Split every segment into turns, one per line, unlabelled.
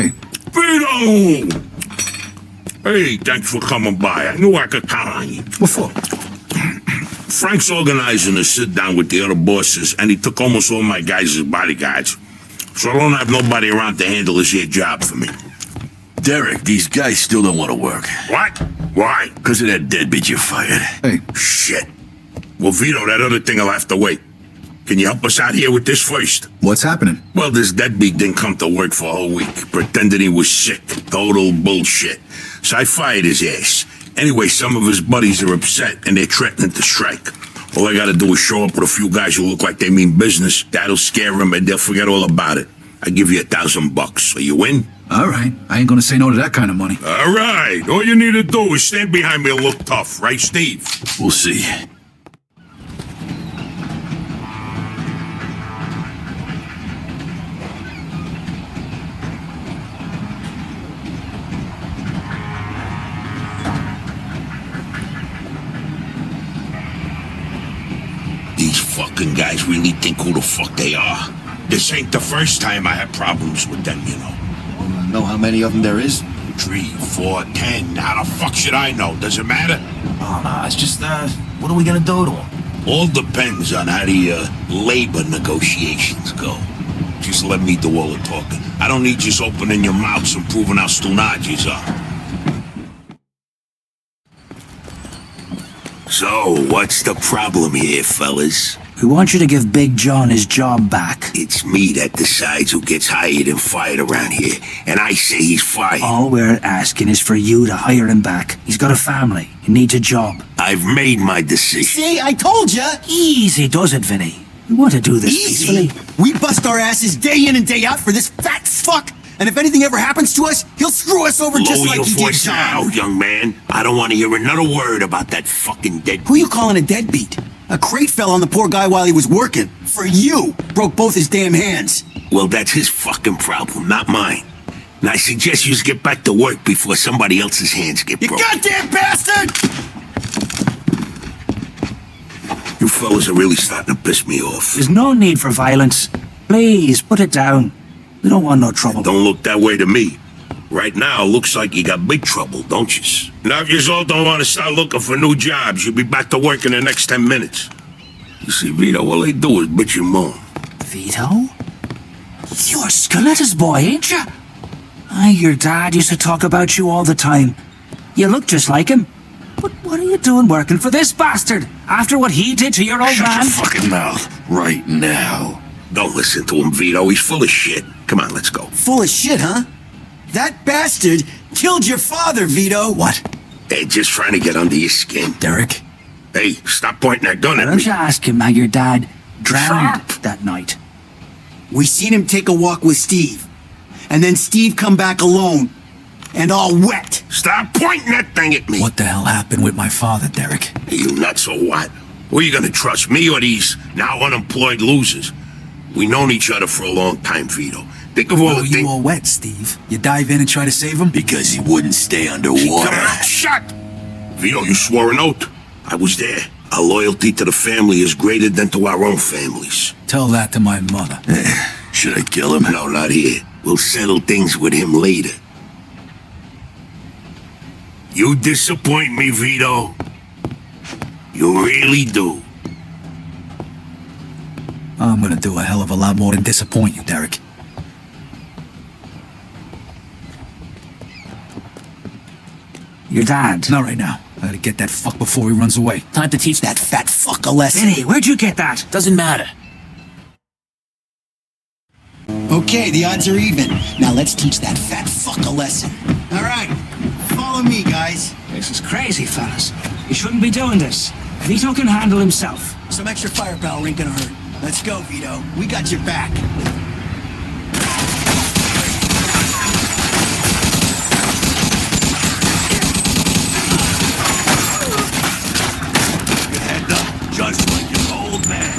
Hey.
Vito! Hey, thanks for coming by. I knew I could count on you.
What for?
Frank's organizing a sit-down with the other bosses, and he took almost all my guys as bodyguards. So I don't have nobody around to handle this here job for me.
Derek, these guys still don't want to work.
What? Why?
Because of that deadbeat you fired.
Hey.
Shit. Well, Vito, that other thing will have to wait. Can you help us out here with this first?
What's happening?
Well, this deadbeat didn't come to work for a whole week, pretending he was sick. Total bullshit. So I fired his ass. Anyway, some of his buddies are upset, and they're threatening to strike. All I gotta do is show up with a few guys who look like they mean business. That'll scare them, and they'll forget all about it. I give you $1,000. So you win?
All right. I ain't gonna say no to that kind of money.
All right. All you need to do is stand behind me and look tough. Right, Steve?
We'll see.
These fucking guys really think who the fuck they are. This ain't the first time I had problems with them, you know.
Know how many of them there is?
3, 4, 10. How the fuck should I know? Does it matter?
Oh, no, it's just, what are we gonna do to them?
All depends on how the labor negotiations go. Just let me do all the talking. I don't need just opening your mouths and proving how stunagis are. So, what's the problem here, fellas?
We want you to give Big John his job back.
It's me that decides who gets hired and fired around here, and I say he's fired.
All we're asking is for you to hire him back. He's got a family. He needs a job.
I've made my decision.
See, I told ya!
Easy does it, Vinny. We want to do this
Easy?
peacefully.
We bust our asses day in and day out for this fat fuck, and if anything ever happens to us, he'll screw us over just
Lower
like
your
he did
voice now,
John.
young man. I don't want to hear another word about that fucking dead.
Who you calling a deadbeat? A crate fell on the poor guy while he was working. For you. Broke both his damn hands.
Well, that's his fucking problem, not mine. And I suggest you get back to work before somebody else's hands get
You
broken.
goddamn bastard!
You fellas are really starting to piss me off.
There's no need for violence. Please, put it down. We don't want no trouble.
Don't look that way to me. Right now, looks like you got big trouble, don't you? Now, if you all don't want to start looking for new jobs, you'll be back to work in the next 10 minutes. You see, Vito, all they do is bitch and moan.
Vito? You're Scaletta's boy, ain't you? Your dad used to talk about you all the time. You look just like him. But what are you doing working for this bastard? After what he did to your old
Shut
man?
your fucking mouth right now.
Don't listen to him, Vito. He's full of shit. Come on, let's go.
Full of shit, huh? That bastard killed your father, Vito.
What?
They're just trying to get under your skin.
Derek?
Hey, stop pointing that gun
Why
at
don't
me.
you ask him how your dad drowned
Sharp.
that night?
We seen him take a walk with Steve. And then Steve come back alone. And all wet.
Stop pointing that thing at me.
What the hell happened with my father, Derek?
Hey, you nuts or what? Who are you gonna trust, me or these now unemployed losers? We known each other for a long time, Vito. Think of all the
You
things.
all wet, Steve. You dive in and try to save him?
Because he wouldn't stay
Keep
underwater.
your mouth shut! Vito, you swore an oath. I was there. Our loyalty to the family is greater than to our own families.
Tell that to my mother.
Should I kill him?
No, not here. We'll settle things with him later. You disappoint me, Vito. You really do.
I'm gonna do a hell of a lot more than disappoint you, Derek.
Your dad.
Not right now. I gotta get that fuck before he runs away.
Time to teach that fat fuck a lesson.
Vinny, where'd you get that?
Doesn't matter.
Okay, the odds are even. Now let's teach that fat fuck a lesson. All right, follow me, guys.
This is crazy, fellas. You shouldn't be doing this. Vito can handle himself.
Some extra firepower ain't gonna hurt. Let's go, Vito. We got your back.
Head up, just like your old man.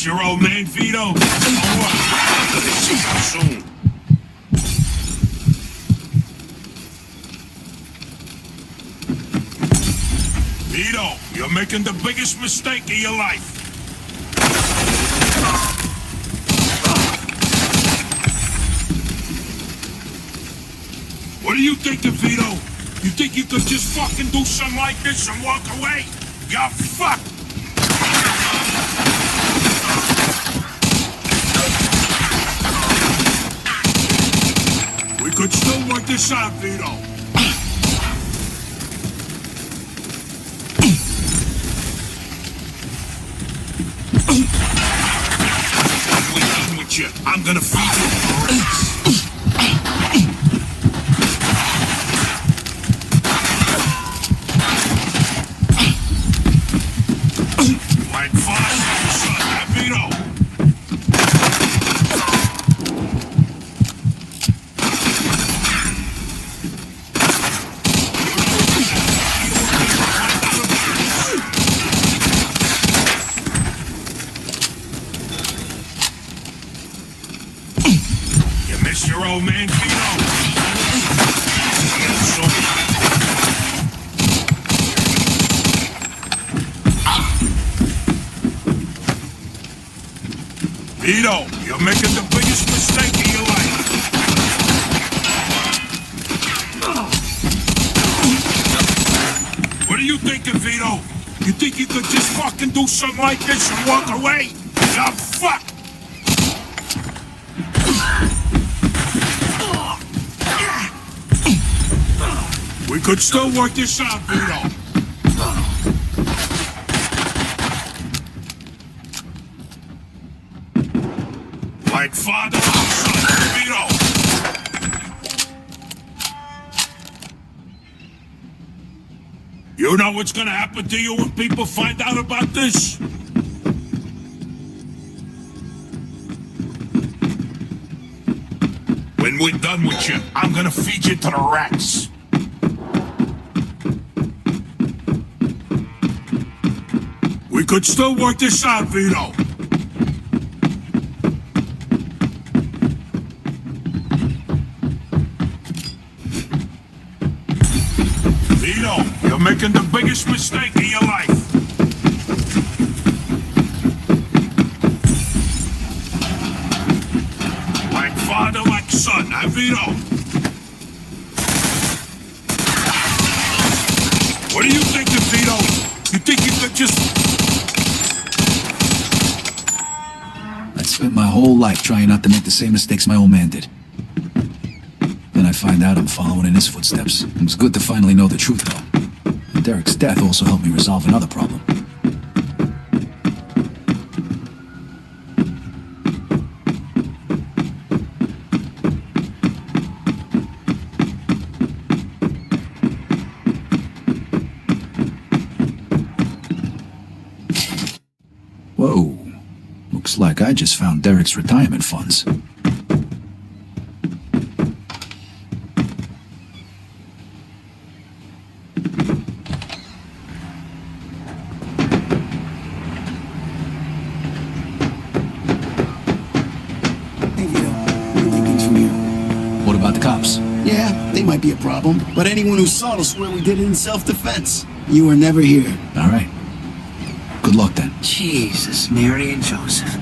your old man, Vito? Oh, what? See you soon. Vito, you're making the biggest mistake of your life. What are you thinking, Vito? You think you could just fucking do something like this and walk away? You're fucked! We could still work this out, Vito. We're done with you. I'm gonna feed you. Like fire, son, Vito. You miss your old man, Vito? Yeah, so Vito, you're making the biggest mistake of your life. What are you thinking, Vito? You think you could just fucking do something like this and walk away? You're fucked! We could still work this out, Vito. Like father and son, Vito. You know what's gonna happen to you when people find out about this? When we're done with you, I'm gonna feed you to the rats. We could still work this out, Vito. Vito, you're making the biggest mistake of your life. Like father, like son, huh, Vito? What are you thinking, Vito? You think you could just...
I spent my whole life trying not to make the same mistakes my old man did. Then I find out I'm following in his footsteps. It was good to finally know the truth, though. And Derek's death also helped me resolve another problem. Whoa. Looks like I just found Derek's retirement funds.
Hey, Vito. What are things from you?
What about the cops?
Yeah, they might be a problem, but anyone who saw it will swear we did it in self-defense. You were never here.
All right. Good luck then.
Jesus, Mary and Joseph.